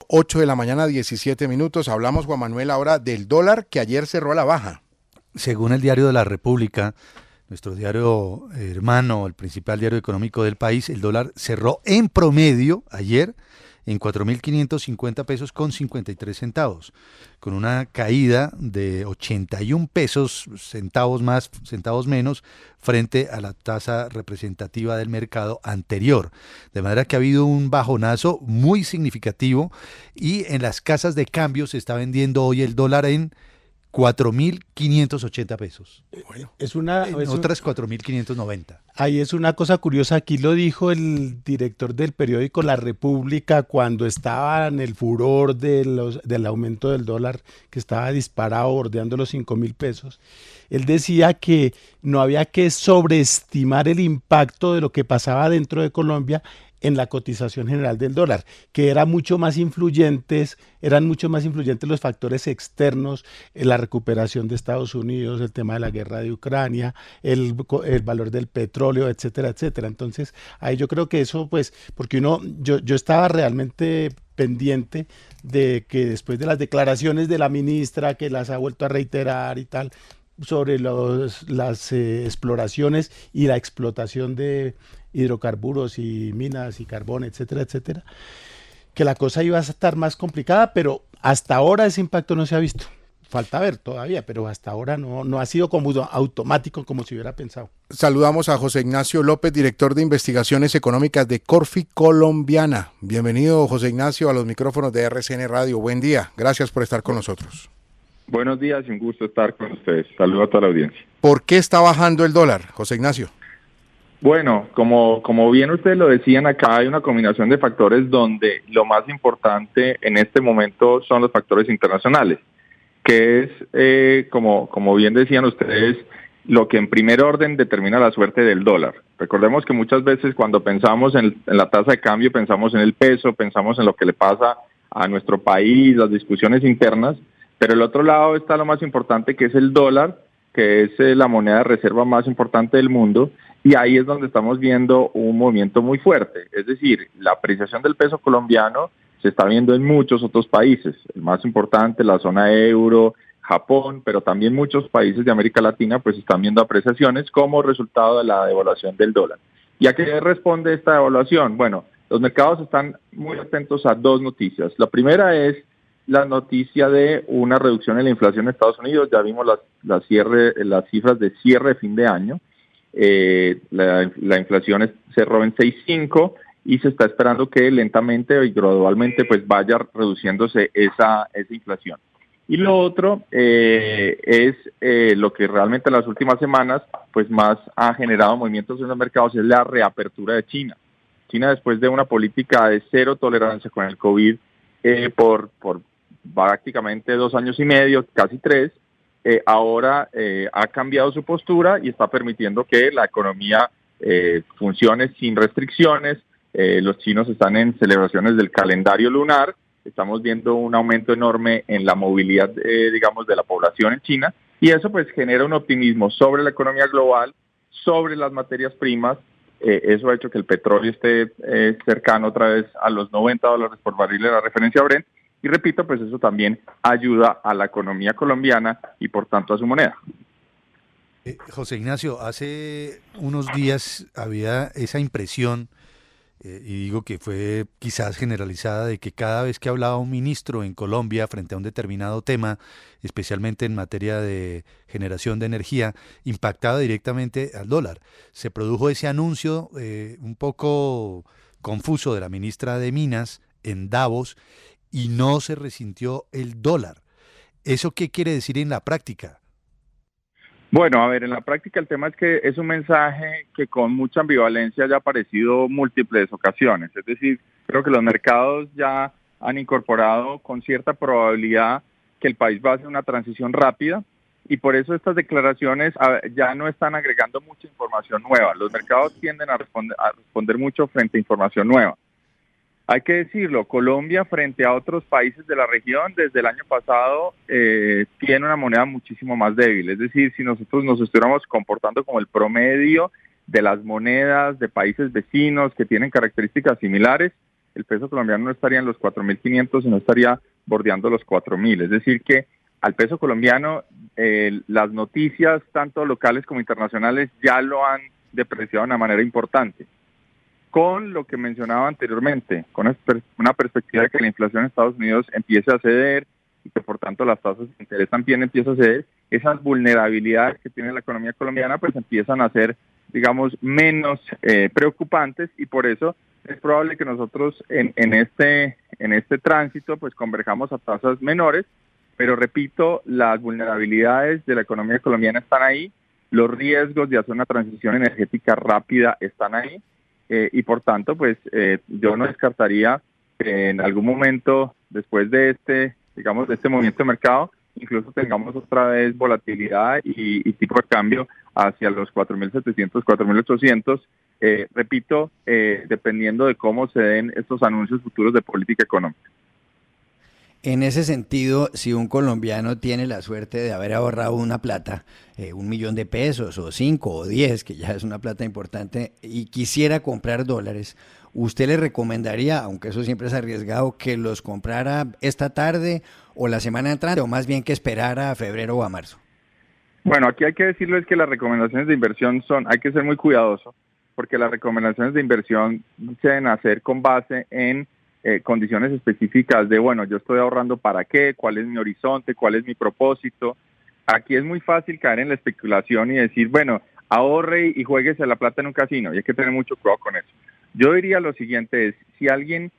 8 de la mañana, 17 minutos. Hablamos, Juan Manuel, ahora del dólar que ayer cerró a la baja. Según el diario de la República, nuestro diario hermano, el principal diario económico del país, el dólar cerró en promedio ayer en 4.550 pesos con 53 centavos, con una caída de 81 pesos, centavos más, centavos menos, frente a la tasa representativa del mercado anterior. De manera que ha habido un bajonazo muy significativo y en las casas de cambio se está vendiendo hoy el dólar en 4.580 pesos. Bueno, En otras 4.590. Ahí es una cosa curiosa, aquí lo dijo el director del periódico La República cuando estaba en el furor del aumento del dólar, que estaba disparado, bordeando los 5.000 pesos. Él decía que no había que sobreestimar el impacto de lo que pasaba dentro de Colombia en la cotización general del dólar, que eran mucho más influyentes los factores externos, la recuperación de Estados Unidos, el tema de la guerra de Ucrania, el valor del petróleo, etcétera, etcétera. Entonces, ahí yo creo que eso, pues, porque yo estaba realmente pendiente de que después de las declaraciones de la ministra, que las ha vuelto a reiterar y tal, sobre las exploraciones y la explotación de hidrocarburos y minas y carbón, etcétera, etcétera, que la cosa iba a estar más complicada, pero hasta ahora ese impacto no se ha visto. Falta ver todavía, pero hasta ahora no ha sido como automático como se hubiera pensado. Saludamos a José Ignacio López, director de Investigaciones Económicas de Corfi Colombiana. Bienvenido, José Ignacio, a los micrófonos de RCN Radio. Buen día, gracias por estar con nosotros. Buenos días y un gusto estar con ustedes. Saludo a toda la audiencia. ¿Por qué está bajando el dólar, José Ignacio? Bueno, como bien ustedes lo decían, acá hay una combinación de factores donde lo más importante en este momento son los factores internacionales, que es, como bien decían ustedes, lo que en primer orden determina la suerte del dólar. Recordemos que muchas veces cuando pensamos en la tasa de cambio, pensamos en el peso, pensamos en lo que le pasa a nuestro país, las discusiones internas, pero el otro lado está lo más importante, que es el dólar, que es la moneda de reserva más importante del mundo, y ahí es donde estamos viendo un movimiento muy fuerte. Es decir, la apreciación del peso colombiano se está viendo en muchos otros países, el más importante, la zona euro, Japón, pero también muchos países de América Latina pues están viendo apreciaciones como resultado de la devaluación del dólar. ¿Y a qué responde esta devaluación? Bueno, los mercados están muy atentos a dos noticias. La primera es la noticia de una reducción en la inflación en Estados Unidos. Ya vimos las cifras de cierre de fin de año. La inflación cerró en 6.5 y se está esperando que lentamente y gradualmente pues vaya reduciéndose esa inflación. Y lo otro es lo que realmente en las últimas semanas pues más ha generado movimientos en los mercados, es la reapertura de China. China, después de una política de cero tolerancia con el COVID por prácticamente 2 años y medio, casi 3, ahora ha cambiado su postura y está permitiendo que la economía funcione sin restricciones. Los chinos están en celebraciones del calendario lunar. Estamos viendo un aumento enorme en la movilidad, digamos, de la población en China, y eso pues genera un optimismo sobre la economía global, sobre las materias primas. Eso ha hecho que el petróleo esté cercano otra vez a los $90 por barril de la referencia Brent. Y repito, pues eso también ayuda a la economía colombiana y por tanto a su moneda. José Ignacio, hace unos días había esa impresión, y digo que fue quizás generalizada, de que cada vez que hablaba un ministro en Colombia frente a un determinado tema, especialmente en materia de generación de energía, impactaba directamente al dólar. Se produjo ese anuncio un poco confuso de la ministra de Minas en Davos, y no se resintió el dólar. ¿Eso qué quiere decir en la práctica? Bueno, a ver, en la práctica el tema es que es un mensaje que con mucha ambivalencia ya ha aparecido múltiples ocasiones. Es decir, creo que los mercados ya han incorporado con cierta probabilidad que el país va a hacer una transición rápida, y por eso estas declaraciones ya no están agregando mucha información nueva. Los mercados tienden a responder mucho frente a información nueva. Hay que decirlo, Colombia frente a otros países de la región desde el año pasado tiene una moneda muchísimo más débil. Es decir, si nosotros nos estuviéramos comportando como el promedio de las monedas de países vecinos que tienen características similares, el peso colombiano no estaría en los 4.500, sino estaría bordeando los 4.000. Es decir que al peso colombiano las noticias, tanto locales como internacionales, ya lo han depreciado de una manera importante. Con lo que mencionaba anteriormente, con una perspectiva de que la inflación en Estados Unidos empiece a ceder y que por tanto las tasas de interés también empiezan a ceder, esas vulnerabilidades que tiene la economía colombiana pues empiezan a ser, digamos, menos preocupantes, y por eso es probable que nosotros en este tránsito pues converjamos a tasas menores, pero repito, las vulnerabilidades de la economía colombiana están ahí, los riesgos de hacer una transición energética rápida están ahí, y por tanto pues yo no descartaría que en algún momento después de este movimiento de mercado incluso tengamos otra vez volatilidad y tipo de cambio hacia los 4.700, 4.800, repito, dependiendo de cómo se den estos anuncios futuros de política económica. En ese sentido, si un colombiano tiene la suerte de haber ahorrado una plata, 1.000.000 de pesos o 5 o 10, que ya es una plata importante, y quisiera comprar dólares, ¿usted le recomendaría, aunque eso siempre es arriesgado, que los comprara esta tarde o la semana entrante, o más bien que esperara a febrero o a marzo? Bueno, aquí hay que decirles que las recomendaciones de inversión hay que ser muy cuidadosos, porque las recomendaciones de inversión se deben hacer con base en condiciones específicas de, bueno, yo estoy ahorrando para qué, cuál es mi horizonte, cuál es mi propósito. Aquí es muy fácil caer en la especulación y decir, bueno, ahorre y juéguese la plata en un casino, y hay que tener mucho cuidado con eso. Yo diría lo siguiente, si alguien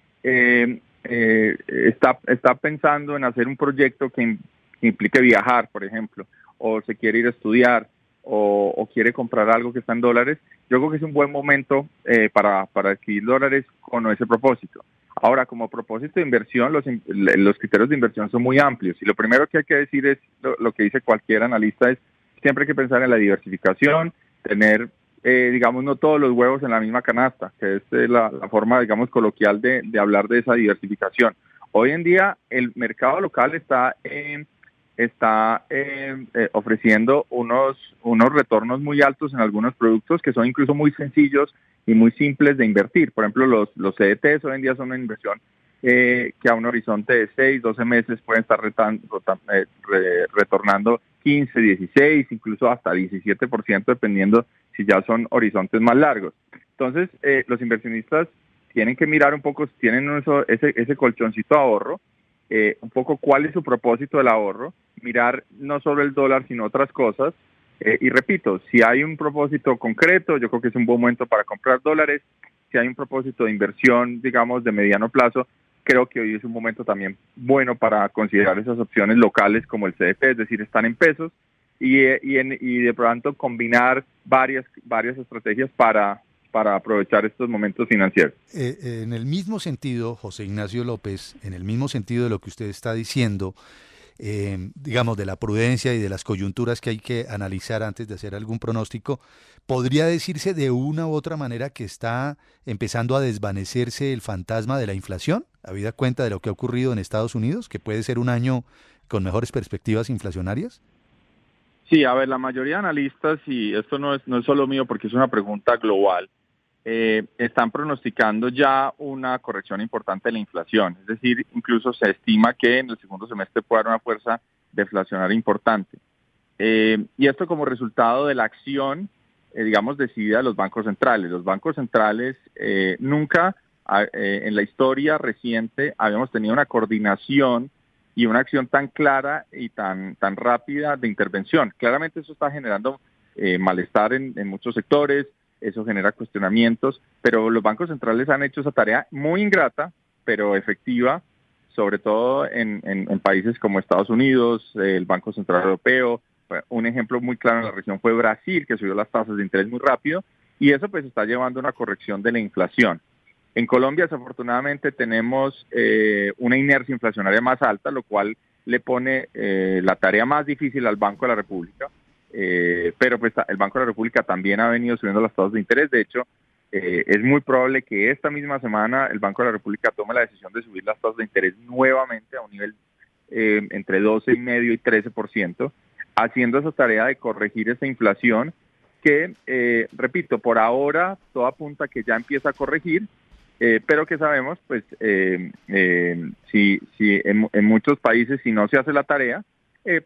está pensando en hacer un proyecto que implique viajar, por ejemplo, o se quiere ir a estudiar, o quiere comprar algo que está en dólares, yo creo que es un buen momento para adquirir dólares con ese propósito. Ahora, como propósito de inversión, los criterios de inversión son muy amplios, y lo primero que hay que decir es lo que dice cualquier analista, es siempre hay que pensar en la diversificación, tener, digamos, no todos los huevos en la misma canasta, que es la forma, digamos, coloquial de hablar de esa diversificación. Hoy en día el mercado local está ofreciendo unos retornos muy altos en algunos productos que son incluso muy sencillos y muy simples de invertir. Por ejemplo, los CDTs hoy en día son una inversión que a un horizonte de 6, 12 meses pueden estar retornando 15, 16, incluso hasta 17%, dependiendo si ya son horizontes más largos. Entonces, los inversionistas tienen que mirar un poco, si tienen ese colchoncito de ahorro, un poco cuál es su propósito del ahorro, mirar no solo el dólar, sino otras cosas. Y repito, si hay un propósito concreto, yo creo que es un buen momento para comprar dólares. Si hay un propósito de inversión, digamos, de mediano plazo, creo que hoy es un momento también bueno para considerar esas opciones locales como el CDP, es decir, están en pesos, y de pronto combinar varias estrategias para aprovechar estos momentos financieros. En el mismo sentido, José Ignacio López, en el mismo sentido de lo que usted está diciendo, digamos, de la prudencia y de las coyunturas que hay que analizar antes de hacer algún pronóstico, ¿podría decirse de una u otra manera que está empezando a desvanecerse el fantasma de la inflación, habida cuenta de lo que ha ocurrido en Estados Unidos, que puede ser un año con mejores perspectivas inflacionarias? Sí, a ver, la mayoría de analistas, y esto no es solo mío porque es una pregunta global, están pronosticando ya una corrección importante de la inflación. Es decir, incluso se estima que en el segundo semestre puede haber una fuerza deflacionaria importante. Y esto como resultado de la acción, digamos, decidida de los bancos centrales. Los bancos centrales nunca en la historia reciente habíamos tenido una coordinación y una acción tan clara y tan rápida de intervención. Claramente eso está generando malestar en muchos sectores, eso genera cuestionamientos, pero los bancos centrales han hecho esa tarea muy ingrata, pero efectiva, sobre todo en países como Estados Unidos, el Banco Central Europeo. Un ejemplo muy claro en la región fue Brasil, que subió las tasas de interés muy rápido, y eso pues está llevando a una corrección de la inflación. En Colombia, desafortunadamente, tenemos una inercia inflacionaria más alta, lo cual le pone la tarea más difícil al Banco de la República. Pero pues el Banco de la República también ha venido subiendo las tasas de interés. De hecho, es muy probable que esta misma semana el Banco de la República tome la decisión de subir las tasas de interés nuevamente a un nivel entre 12,5% y 13%, haciendo esa tarea de corregir esa inflación que, repito, por ahora todo apunta a que ya empieza a corregir, pero que sabemos, pues, si en muchos países, si no se hace la tarea,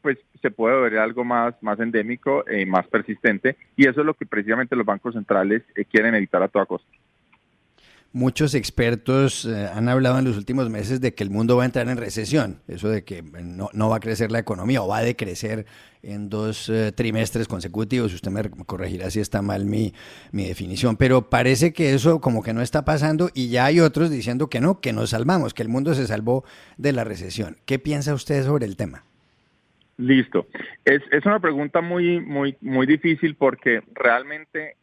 pues se puede ver algo más endémico, más persistente, y eso es lo que precisamente los bancos centrales quieren evitar a toda costa. Muchos expertos han hablado en los últimos meses de que el mundo va a entrar en recesión, eso de que no va a crecer la economía o va a decrecer en 2 trimestres consecutivos. Usted me corregirá si está mal mi definición, pero parece que eso como que no está pasando y ya hay otros diciendo que no, que nos salvamos, que el mundo se salvó de la recesión. ¿Qué piensa usted sobre el tema? Listo. Es una pregunta muy difícil porque realmente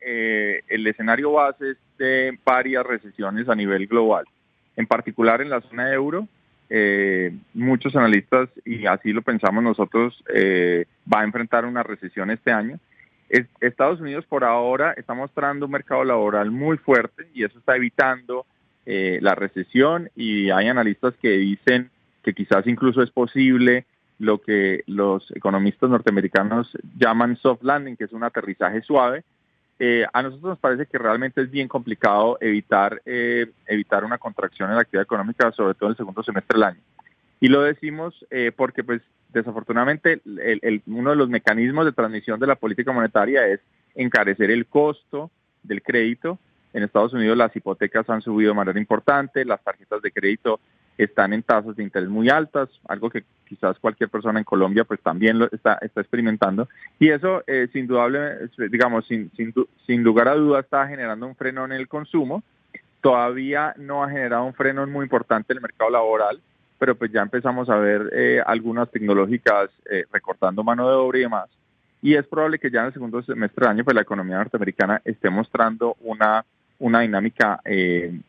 el escenario base es de varias recesiones a nivel global. En particular en la zona euro, muchos analistas, y así lo pensamos nosotros, va a enfrentar una recesión este año. Estados Unidos por ahora está mostrando un mercado laboral muy fuerte y eso está evitando la recesión, y hay analistas que dicen que quizás incluso es posible lo que los economistas norteamericanos llaman soft landing, que es un aterrizaje suave. A nosotros nos parece que realmente es bien complicado evitar una contracción en la actividad económica, sobre todo en el segundo semestre del año. Y lo decimos porque, pues, desafortunadamente, uno de los mecanismos de transmisión de la política monetaria es encarecer el costo del crédito. En Estados Unidos las hipotecas han subido de manera importante, las tarjetas de crédito están en tasas de interés muy altas, algo que quizás cualquier persona en Colombia pues también lo está experimentando, y eso sin lugar a dudas está generando un frenón en el consumo. Todavía no ha generado un frenón muy importante en el mercado laboral, pero pues ya empezamos a ver algunas tecnológicas recortando mano de obra y demás, y es probable que ya en el segundo semestre del año pues la economía norteamericana esté mostrando una dinámica, en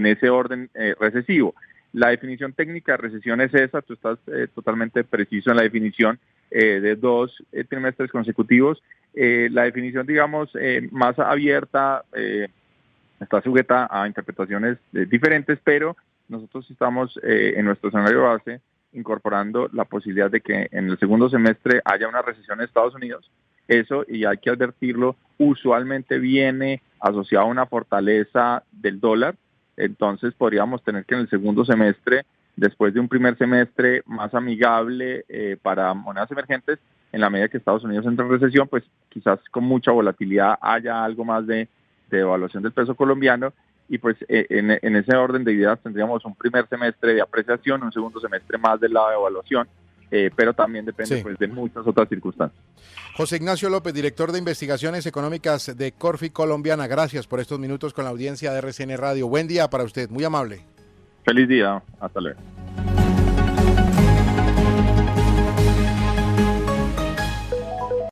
ese orden recesivo. La definición técnica de recesión es esa, tú estás totalmente preciso en la definición de 2 trimestres consecutivos. La definición, más abierta, está sujeta a interpretaciones diferentes, pero nosotros estamos en nuestro escenario base incorporando la posibilidad de que en el segundo semestre haya una recesión en Estados Unidos. Eso, y hay que advertirlo, usualmente viene asociado a una fortaleza del dólar. Entonces podríamos tener que en el segundo semestre, después de un primer semestre más amigable para monedas emergentes, en la medida que Estados Unidos entra en recesión, pues quizás con mucha volatilidad haya algo más de devaluación del peso colombiano, y pues en ese orden de ideas tendríamos un primer semestre de apreciación, un segundo semestre más del lado de evaluación, pero también depende pues de muchas otras circunstancias. José Ignacio López, director de Investigaciones Económicas de Corfi Colombiana, gracias por estos minutos con la audiencia de RCN Radio. Buen día para usted, muy amable. Feliz día, hasta luego.